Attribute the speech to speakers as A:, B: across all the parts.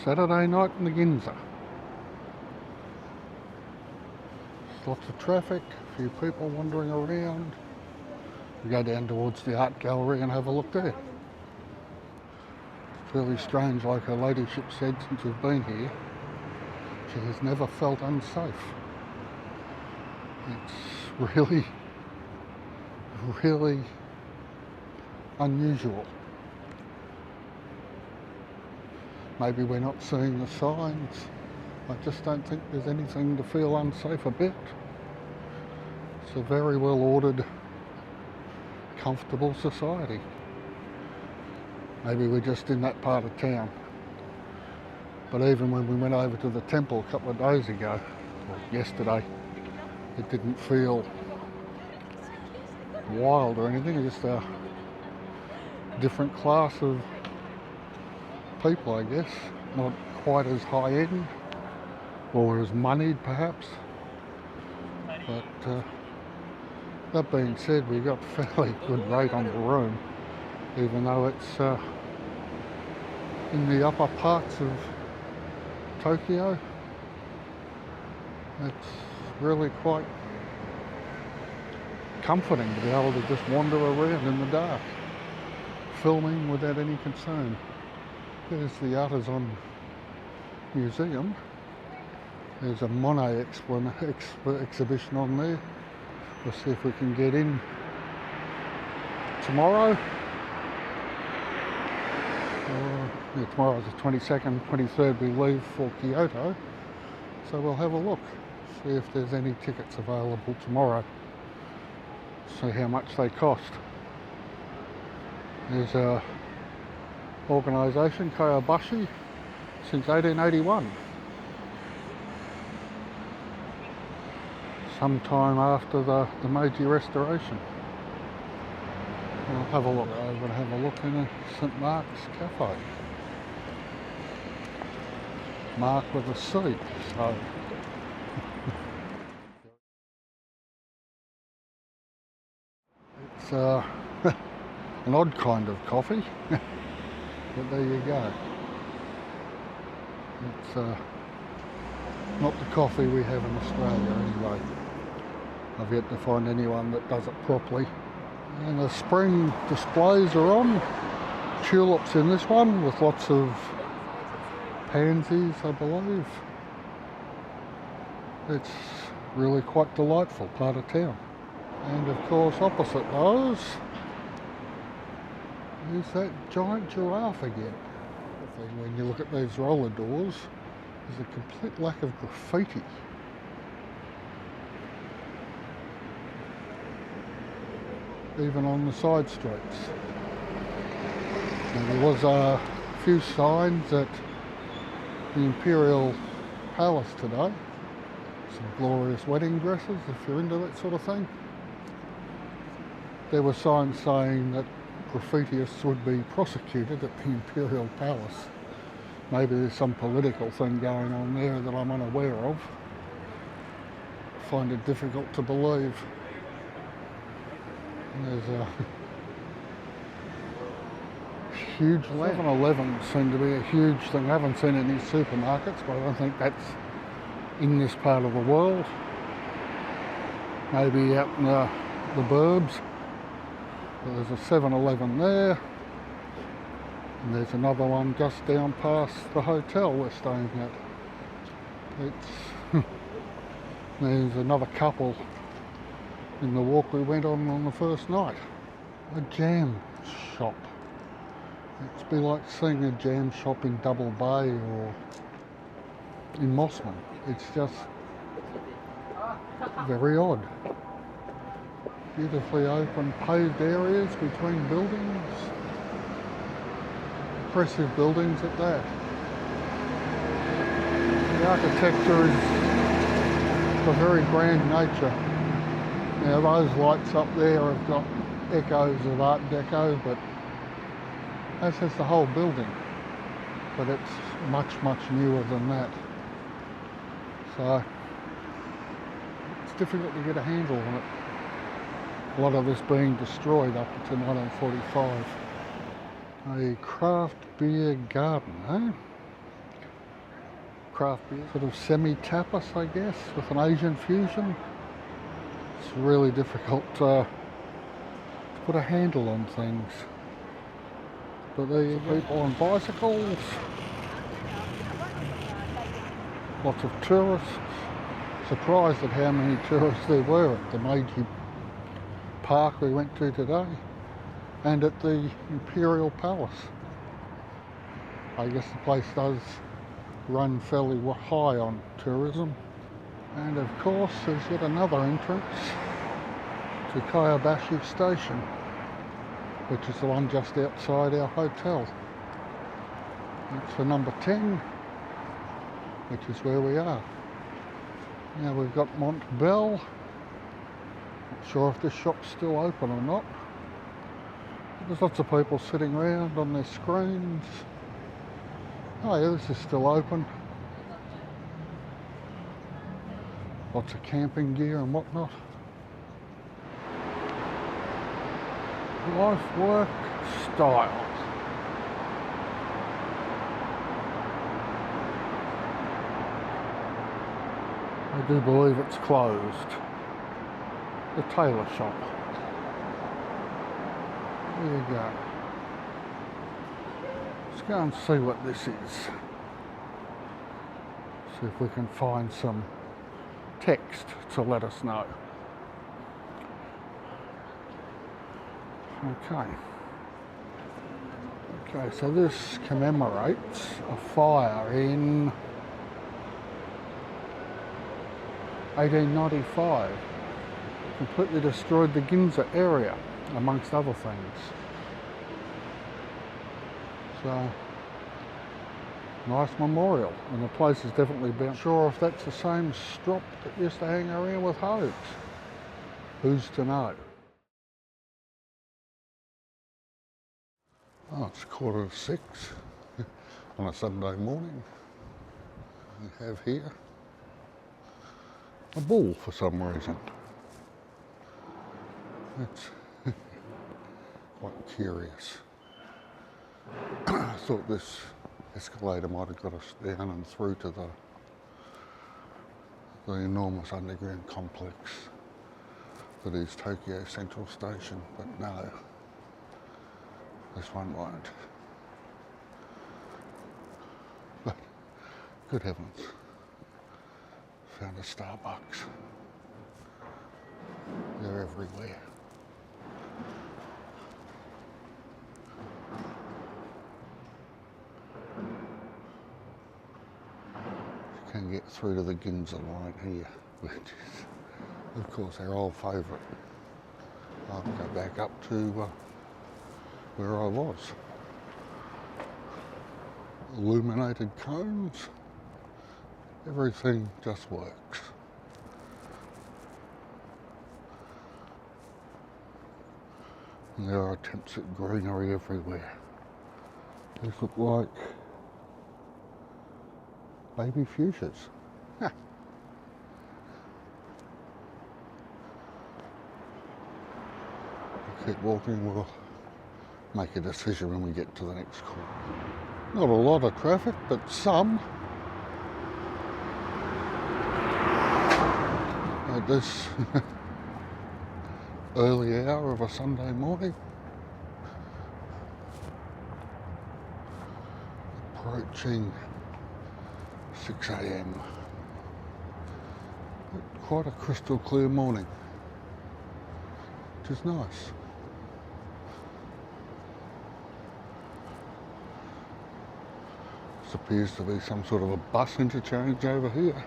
A: Saturday night in the Ginza. There's lots of traffic, a few people wandering around. We go down towards the art gallery and have a look there. It's really strange, like her ladyship said, since we've been here, she has never felt unsafe. It's really unusual. Maybe we're not seeing the signs. I just don't think there's anything to feel unsafe about. It's a very well ordered, comfortable society. Maybe we're just in that part of town. But even when we went over to the temple a couple of days ago, or yesterday, it didn't feel wild or anything. It's just a different class of people, I guess. Not quite as high end or as moneyed perhaps. But that being said, we got a fairly good rate on the room, even though it's in the upper parts of Tokyo. It's really quite comforting to be able to just wander around in the dark, filming without any concern. There's the Artisan Museum. There's a Monet exhibition on there. We'll see if we can get in tomorrow. Tomorrow's the 22nd, 23rd we leave for Kyoto. So we'll have a look, see if there's any tickets available tomorrow. See how much they cost. There's a organisation, Koyabashi, since 1881. Sometime after the Meiji Restoration. We'll have a look over and have a look in a St Mark's Cafe. Mark with a C, so. It's an odd kind of coffee, but there you go. It's not the coffee we have in Australia anyway. I've yet to find anyone that does it properly. And the spring displays are on. Tulips in this one with lots of pansies, I believe. It's really quite delightful part of town. And of course opposite those is that giant giraffe again. The thing when you look at these roller doors, there's a complete lack of graffiti. Even on the side streets. Now, there was a few signs at the Imperial Palace today. Some glorious wedding dresses, if you're into that sort of thing. There were signs saying that graffitiists would be prosecuted at the Imperial Palace. Maybe there's some political thing going on there that I'm unaware of. I find it difficult to believe. And there's a huge 7-Eleven seem to be a huge thing. I haven't seen any supermarkets, but I don't think that's in this part of the world. Maybe out in the burbs. But there's a 7-Eleven there. And there's another one just down past the hotel we're staying at. It's there's another couple in the walk we went on the first night. A jam shop. It'd be like seeing a jam shop in Double Bay or in Mossman. It's just very odd. Beautifully open paved areas between buildings. Impressive buildings at that. The architecture is of a very grand nature. Now those lights up there have got echoes of Art Deco, but as has the whole building. But it's much newer than that. So it's difficult to get a handle on it. A lot of this being destroyed up until 1945. A craft beer garden, eh? craft beer, sort of semi-tapas, I guess, with an Asian fusion. It's really difficult to put a handle on things. But there are people on bicycles, lots of tourists. Surprised at how many tourists there were at the Meiji Park we went to today and at the Imperial Palace. I guess the place does run fairly high on tourism. And of course there's yet another entrance to Koyabashi Station, which is the one just outside our hotel. It's for number 10, which is where we are. Now we've got Montbell. Not sure if this shop's still open or not. But there's lots of people sitting around on their screens. Oh yeah, this is still open. Lots of camping gear and whatnot. Life, work, style. I do believe it's closed. The tailor shop. There you go. Let's go and see what this is. See if we can find some text to let us know. Okay, so this commemorates a fire in 1895. Completely destroyed the Ginza area, amongst other things. So, nice memorial, and the place has definitely been. Sure if that's the same strop that used to hang around with Hogs. Who's to know? Oh, it's 6:15 on a Sunday morning. We have here a bull for some reason. It's quite curious. I thought this escalator might have got us down and through to the enormous underground complex that is Tokyo Central Station, but no, this one won't. But good heavens, found a Starbucks. They're everywhere. You can get through to the Ginza line here, which is, of course, our old favourite. I'll go back up to where I was. Illuminated cones. Everything just works. And there are attempts at greenery everywhere. These look like baby fuchsias. Huh. Keep walking, we'll make a decision when we get to the next corner. Not a lot of traffic, but some. At this early hour of a Sunday morning. Approaching 6 a.m. Quite a crystal clear morning, which is nice. This appears to be some sort of a bus interchange over here.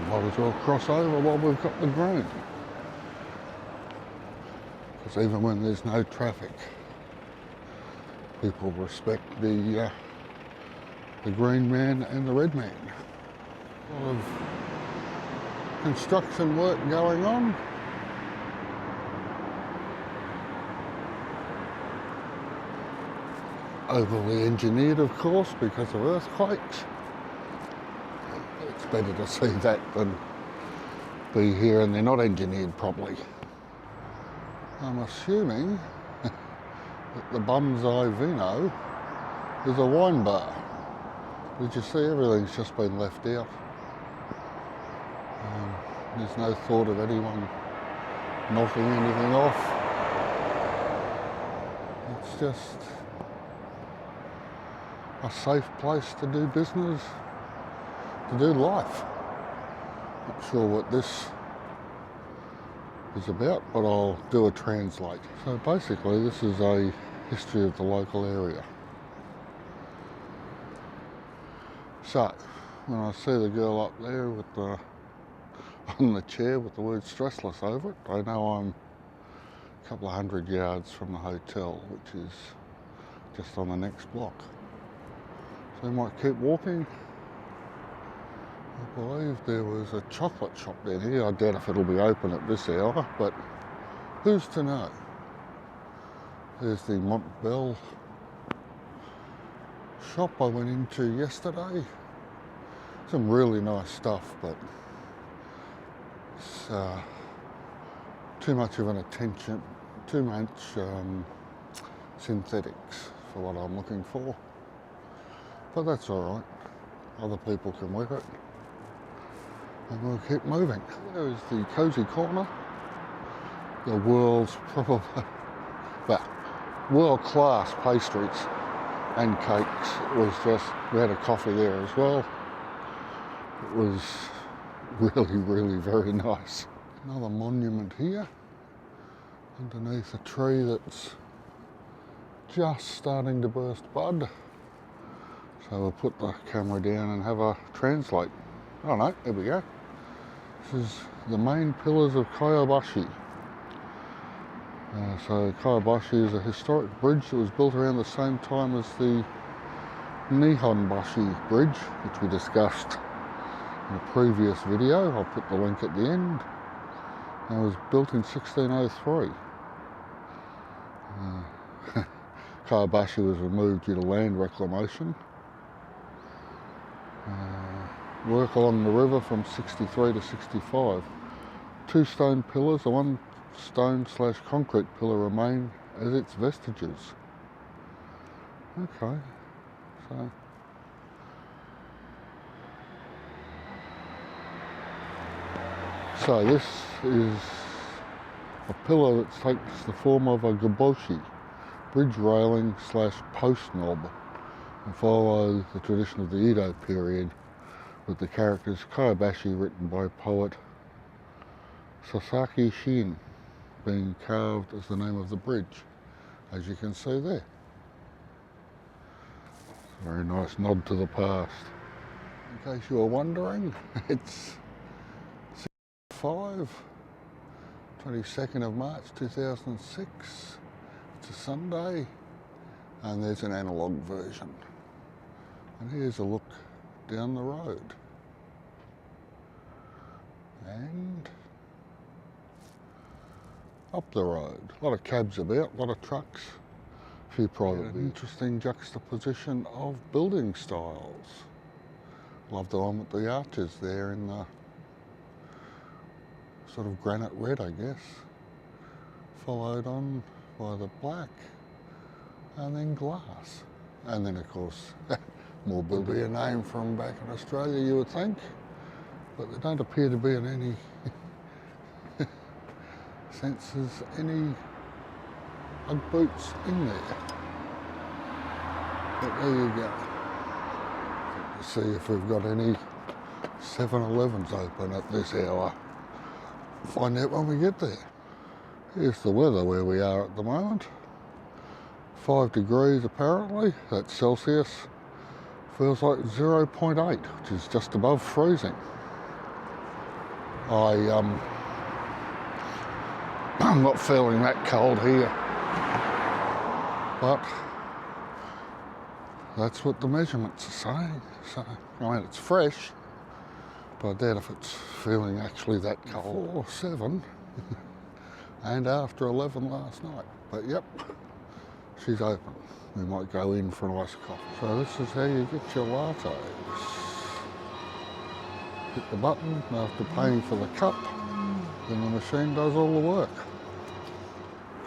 A: Might as well cross over while we've got the green. Because even when there's no traffic, people respect the green man and the red man. A lot of construction work going on. Overly engineered, of course, because of earthquakes. It's better to see that than be here and they're not engineered properly. I'm assuming that the Bonsai Vino is a wine bar. Did you see, everything's just been left out. There's no thought of anyone knocking anything off. It's just a safe place to do business, to do life. Not sure what this is about, but I'll do a translate. So basically this is a history of the local area. So when I see the girl up there with the on the chair with the word stressless over it, I know I'm a couple of 100 yards from the hotel, which is just on the next block. So I might keep walking. I believe there was a chocolate shop down here. I doubt if it'll be open at this hour, but who's to know? There's the Montbell shop I went into yesterday. Some really nice stuff, but it's too much of an attention, too much synthetics for what I'm looking for. But that's all right. Other people can wear it. And we'll keep moving. There is the Cozy Corner. The world's probably, well, world-class pastries and cakes. It was just, we had a coffee there as well. It was really, really very nice. Another monument here underneath a tree that's just starting to burst bud. So we'll put the camera down and have a translate. Oh no, there we go. This is the main pillars of Kyobashi. So Kyobashi is a historic bridge that was built around the same time as the Nihonbashi Bridge, which we discussed in a previous video. I'll put the link at the end. It was built in 1603. Kyobashi was removed due to land reclamation. Work along the river from 63 to 65. 2 stone pillars, and 1 stone/concrete pillar remain as its vestiges. Okay, so this is a pillar that takes the form of a gaboshi, bridge railing / post knob, and follow the tradition of the Edo period, with the characters Kyobashi written by poet Sasaki Shin being carved as the name of the bridge, as you can see there. Very nice nod to the past. In case you were wondering, it's 22nd of March 2006. It's a Sunday, and there's an analogue version. And here's a look down the road. And up the road. A lot of cabs about, a lot of trucks, a few private. An interesting juxtaposition of building styles. Love the one with the arches there in the sort of granite red, I guess. Followed on by the black, and then glass. And then of course, more would be a name from back in Australia, you would think, but there don't appear to be in any senses any Ugg boots in there. But there you go. Let's see if we've got any 7-Elevens open at this hour. Find out when we get there. Here's the weather where we are at the moment. 5 degrees apparently, that's Celsius. Feels like 0.8, which is just above freezing. I'm not feeling that cold here, but that's what the measurements are saying. So, I mean, it's fresh, but I doubt if it's feeling actually that cold. 4, 7, and after 11 last night. But yep, she's open. We might go in for an iced coffee. So this is how you get your lattes. hit the button, and after paying for the cup, then the machine does all the work.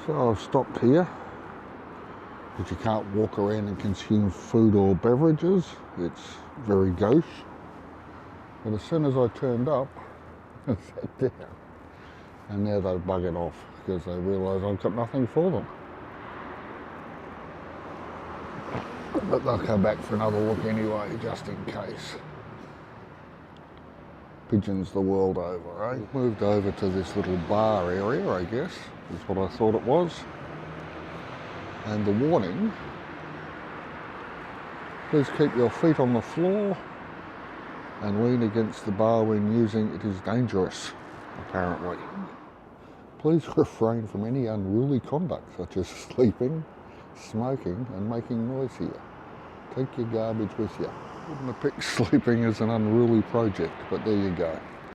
A: So I've stopped here, but you can't walk around and consume food or beverages. It's very gauche. But as soon as I turned up, I sat down. And now they've buggered off because they realise I've got nothing for them. But they'll come back for another look anyway, just in case. Pigeons the world over, eh? Moved over to this little bar area, I guess, is what I thought it was. And the warning, please keep your feet on the floor and lean against the bar when using it is dangerous, apparently. Please refrain from any unruly conduct such as sleeping, smoking and making noise here. Take your garbage with you. Wouldn't have picked sleeping as an unruly project, but there you go.